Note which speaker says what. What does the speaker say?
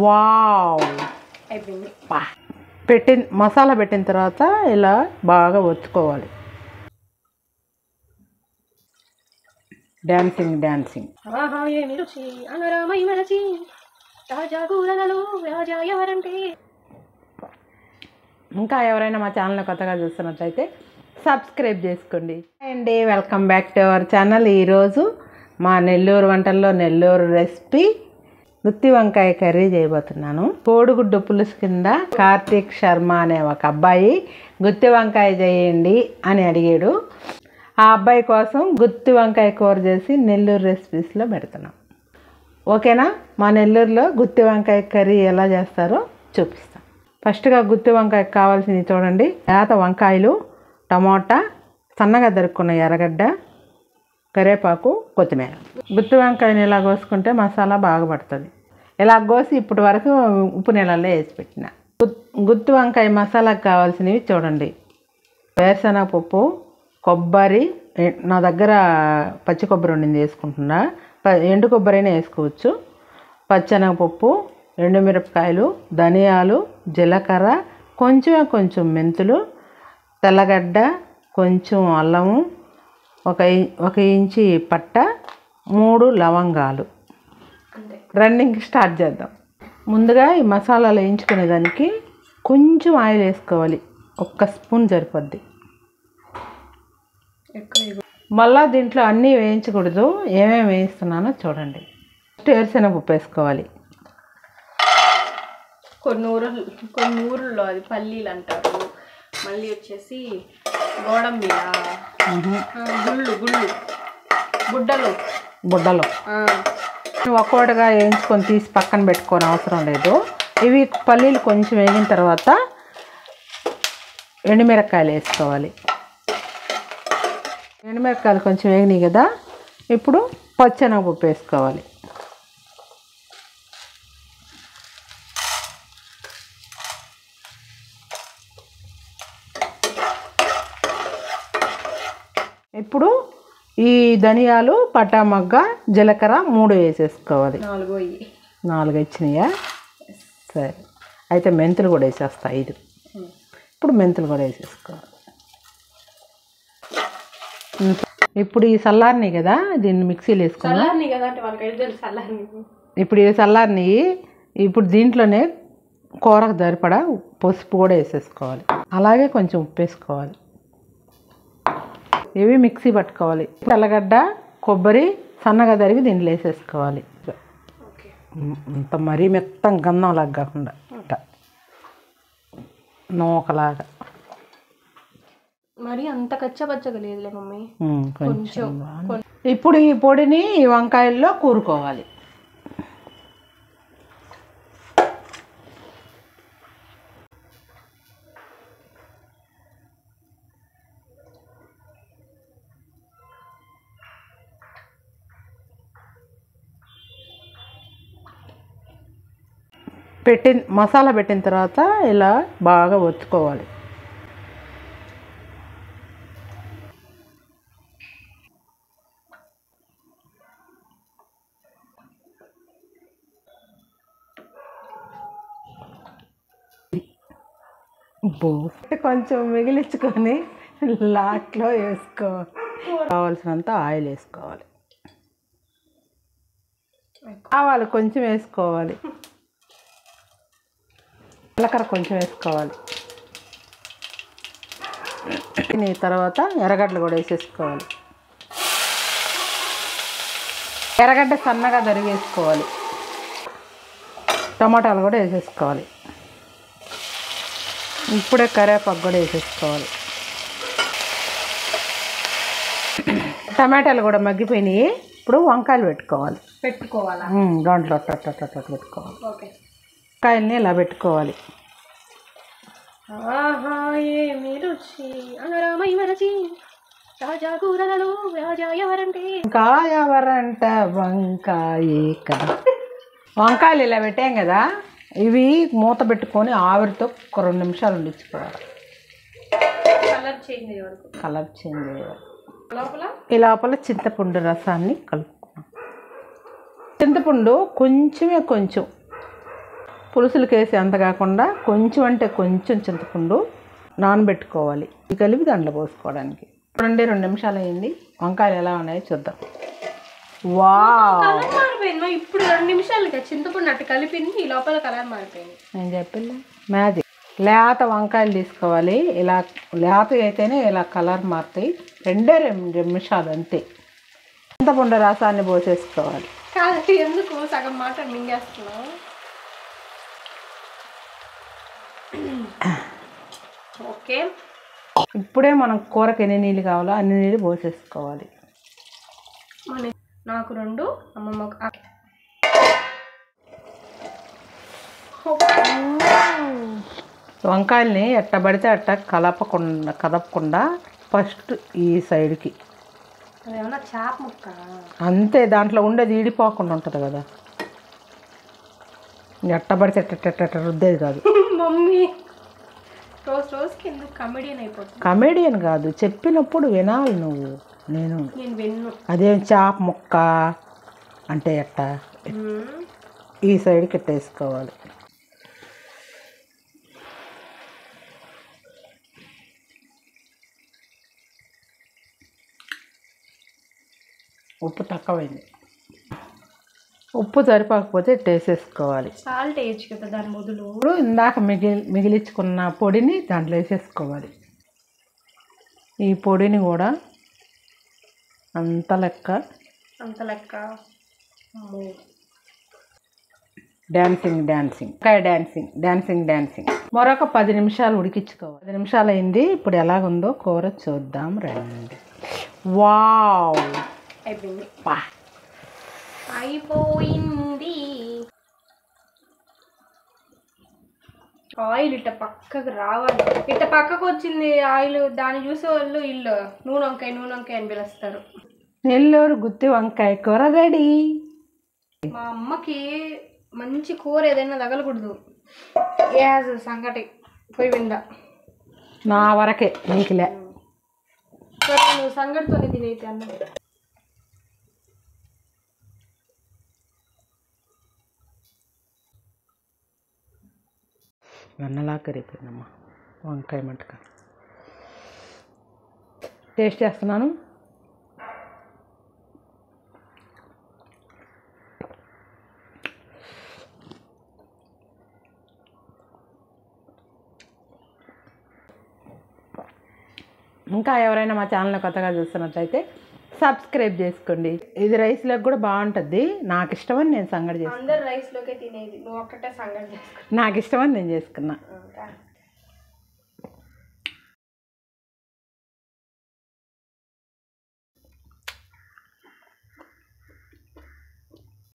Speaker 1: Wow
Speaker 2: అయిపోయింది.
Speaker 1: మసాలా పెట్టిన తర్వాత ఇలా బాగా ఒత్తుకోవాలి. డాన్సింగ్
Speaker 2: ఆహా ఏమి రుచి అనరామై మరచి తాజా కూరలలో రాజా ఎవరంటే.
Speaker 1: ఇంకా ఎవరైనా మా ఛానల్ కొత్తగా చూస్తున్నట్లయితే సబ్స్క్రైబ్ చేసుకోండి అండి. Welcome back to our channel. ఈరోజు మా నెల్లూరు వంటల్లో నెల్లూరు రెసిపీ గుత్తి వంకాయ కర్రీ చేయబోతున్నాను. కోడిగుడ్డు పులుసు కింద కార్తీక్ శర్మ అనే ఒక అబ్బాయి గుత్తి వంకాయ చేయండి అని అడిగాడు. ఆ అబ్బాయి కోసం గుత్తి వంకాయ కూర చేసి నెల్లూరు రెసిపీస్లో పెడుతున్నాం. ఓకేనా? మా నెల్లూరులో గుత్తి వంకాయ కర్రీ ఎలా చేస్తారో చూపిస్తాం. ఫస్ట్గా గుత్తి వంకాయకి కావాల్సినవి చూడండి. లేత వంకాయలు, టమోటా, సన్నగా దొరుకున్న ఎర్రగడ్డ, కరివేపాకు, కొత్తిమీర. గుత్తి వంకాయని ఇలా కోసుకుంటే మసాలా బాగా పడుతుంది. ఇలా కోసి ఇప్పటి వరకు ఉప్పు నీళ్ళల్లో వేసి పెట్టిన. గుత్తి వంకాయ మసాలాకు కావాల్సినవి చూడండి. వేరుశనగపప్పు, కొబ్బరి, నా దగ్గర పచ్చి కొబ్బరి ఉండింది వేసుకుంటున్నా, ఎండు కొబ్బరైనా వేసుకోవచ్చు. పచ్చెనగపప్పు, ఎండుమిరపకాయలు, ధనియాలు, జీలకర్ర, కొంచెం మెంతులు, తెల్లగడ్డ, కొంచెం అల్లము, ఒక ఇంచి పట్ట, 3 లవంగాలు. రన్నింగ్ స్టార్ట్ చేద్దాం. ముందుగా ఈ మసాలాలు వేయించుకునేదానికి కొంచెం ఆయిల్ వేసుకోవాలి. 1 స్పూన్ సరిపోద్ది. మళ్ళా దీంట్లో అన్నీ వేయించకూడదు. ఏమేమి వేయిస్తున్నానో చూడండి. ఫస్ట్ వేరుశనగపప్పు వేసుకోవాలి.
Speaker 2: కొన్ని ఊర్లలో అది పల్లీలు అంటారు. మళ్ళీ వచ్చేసి గోడంబియ,
Speaker 1: బుడ్డలు ఒక్కోటిగా వేయించుకొని తీసి పక్కన పెట్టుకోని అవసరం లేదు. ఇవి పల్లీలు కొంచెం వేగిన తర్వాత ఎండుమిరపకాయలు వేసుకోవాలి. ఎండుమిరపకాయలు కొంచెం వేగినాయి కదా, ఇప్పుడు పచ్చెనగపప్పు వేసుకోవాలి. ఇప్పుడు ఈ ధనియాలు, పట్టా మొగ్గ, జీలకర్ర 3 వేసేసుకోవాలి. 4 వచ్చినాయా? సరే, అయితే మెంతులు కూడా వేసేస్తా 5. ఇప్పుడు మెంతులు కూడా వేసేసుకోవాలి. ఇప్పుడు ఈ చల్లారిని కదా, దీన్ని మిక్సీలో వేసుకున్నా. ఇప్పుడు ఇవి చల్లారిని. ఇప్పుడు దీంట్లోనే కూరకు సరిపడా పసుపు కూడా వేసేసుకోవాలి. అలాగే కొంచెం ఉప్పు వేసుకోవాలి. ఇవి మిక్సీ పట్టుకోవాలి. తెల్లగడ్డ, కొబ్బరి సన్నగా తరిగి దీంట్లో వేసేసుకోవాలి. అంత మరీ మెత్తం గంధంలాగా కాకుండా నూకలాగా.
Speaker 2: మరి అంత కచ్చపచ్చగా లేదులే మమ్మీ.
Speaker 1: కొంచెం. ఇప్పుడు ఈ పొడిని ఈ వంకాయల్లో కూరుకోవాలి. మసాలా పెట్టిన తర్వాత ఇలా బాగా ఒత్తుకోవాలి. కొంచెం మిగిలించుకొని లాట్లో వేసుకోవాలి. కావాల్సినంత ఆయిల్ వేసుకోవాలి. ఆవాలు కొంచెం వేసుకోవాలి. జీలకర్ర కొంచెం వేసుకోవాలి. తర్వాత ఎర్రగడ్డలు కూడా వేసేసుకోవాలి. ఎర్రగడ్డ సన్నగా తరిగేసుకోవాలి. టమాటాలు కూడా వేసేసుకోవాలి. ఇప్పుడే కరివేపాకు కూడా వేసేసుకోవాలి. టమాటాలు కూడా మగ్గిపోయినాయి. ఇప్పుడు వంకాయలు పెట్టుకోవాలి. దాంట్లో పెట్టుకోవాలి. వంకాయల్ని ఇలా పెట్టుకోవాలి.
Speaker 2: ఆహా ఏమి రుచి అనరామై మరచి తాజా కూరలలో రాజా ఎవరంటే.
Speaker 1: ఎవరంట వంకాయ కదా. వంకాయలు ఇలా పెట్టాం కదా, ఇవి మూత పెట్టుకొని ఆవిరితో 2 నిమిషాలు ఉండించుకోవాలి. కలర్ చేంజ్ అయ్యే వరకు. ఈ లోపల చింతపండు రసాన్ని కలుపుకున్నాం. చింతపండు కొంచెం పులుసులకి వేసి అంత కాకుండా కొంచెం అంటే కొంచెం చింతపండు నానబెట్టుకోవాలి. ఇది కలిపి దాంట్లో పోసుకోవడానికి. 2 నిమిషాలు అయింది. వంకాయలు ఎలా ఉన్నాయో చూద్దాం.
Speaker 2: కలర్ మారిపోయింది. ఇప్పుడు 2 నిమిషాలుగా చింతపండు అట్టు కలిపింది, ఈ లోపల కలర్ మారిపోయింది.
Speaker 1: నేను చెప్పలే మ్యాజిక్. లేత వంకాయలు తీసుకోవాలి. ఇలా లేత అయితేనే ఇలా కలర్ మారుతాయి. 2 నిమిషాలు అంతే. చింతపండు రసాన్ని పోసేసుకోవాలి.
Speaker 2: కాదు, ఎందుకు సగం మాట మింగేస్తున్నావు? ఓకే,
Speaker 1: ఇప్పుడే మనం కూరకి ఎన్ని నీళ్ళు కావాలో అన్ని నీళ్ళు పోసేసుకోవాలి.
Speaker 2: నాకు 2, అమ్మమ్మకు
Speaker 1: వంకాయల్ని ఎట్ట పడితే అట్ట కదపకుండా ఫస్ట్ ఈ సైడ్కి
Speaker 2: అదేమన్నా చేప ముక్క
Speaker 1: అంతే. దాంట్లో ఉండేది ఈడిపోకుండా ఉంటుంది కదా. ఎట్ట పడితే ఎట్ట రుద్దేది కాదు.
Speaker 2: మమ్మీ రోజుకి ఎందుకు కమెడియన్ అయిపోతుంది?
Speaker 1: కమెడియన్ కాదు, చెప్పినప్పుడు వినాలి నువ్వు. నేను
Speaker 2: విన్ను.
Speaker 1: అదేం చేప ముక్క అంటే ఎట్ట ఈ సైడ్కి ఎట్ట వేసుకోవాలి. ఉప్పు తక్కువైంది. ఉప్పు సరిపోకపోతే వేసేసుకోవాలి.
Speaker 2: సాల్ట్ వేయచ్చు కదా దాని బదులు.
Speaker 1: ఇప్పుడు ఇందాక మిగిలించుకున్న పొడిని దాంట్లో వేసేసుకోవాలి. ఈ పొడిని కూడా అంత లెక్క డాన్సింగ్ మరొక 10 నిమిషాలు ఉడికించుకోవాలి. 10 నిమిషాలు అయింది. ఇప్పుడు ఎలాగుందో కూర చూద్దాం రండి. వావ్,
Speaker 2: అయిపోయింది.
Speaker 1: పా
Speaker 2: అయిపోయింది. ఆయిల్ ఇట్ట పక్కకు రావాలి. ఇట్ట పక్కకు వచ్చింది ఆయిల్. దాన్ని చూసే వాళ్ళు ఇల్లు నూనె వంకాయ అని పిలుస్తారు.
Speaker 1: నెల్లూరు గుత్తి వంకాయ కూర రెడీ.
Speaker 2: మా అమ్మకి మంచి కూర ఏదైనా తగలకూడదు. గ్యాస్ సంగటి పోయి విందా
Speaker 1: నా వరకే, నీకులే.
Speaker 2: సరే, నువ్వు సంగటితోనే తినైతే అన్న.
Speaker 1: వెన్నలా కరిగిపోయిందమ్మా వంకాయ మటుక. టేస్ట్ చేస్తున్నాను. ఇంకా ఎవరైనా మా ఛానల్ కొత్తగా చూస్తున్నట్లయితే సబ్స్క్రైబ్ చేసుకోండి. ఇది రైస్లోకి కూడా బాగుంటుంది. నాకు ఇష్టమని నేను సంగటి చేసుకున్నా.
Speaker 2: అందరు రైస్లోకే తినేది, నువ్వు ఒక్కటే సంగటి చేసుకున్నా.
Speaker 1: నాకు ఇష్టమని నేను చేసుకున్నా.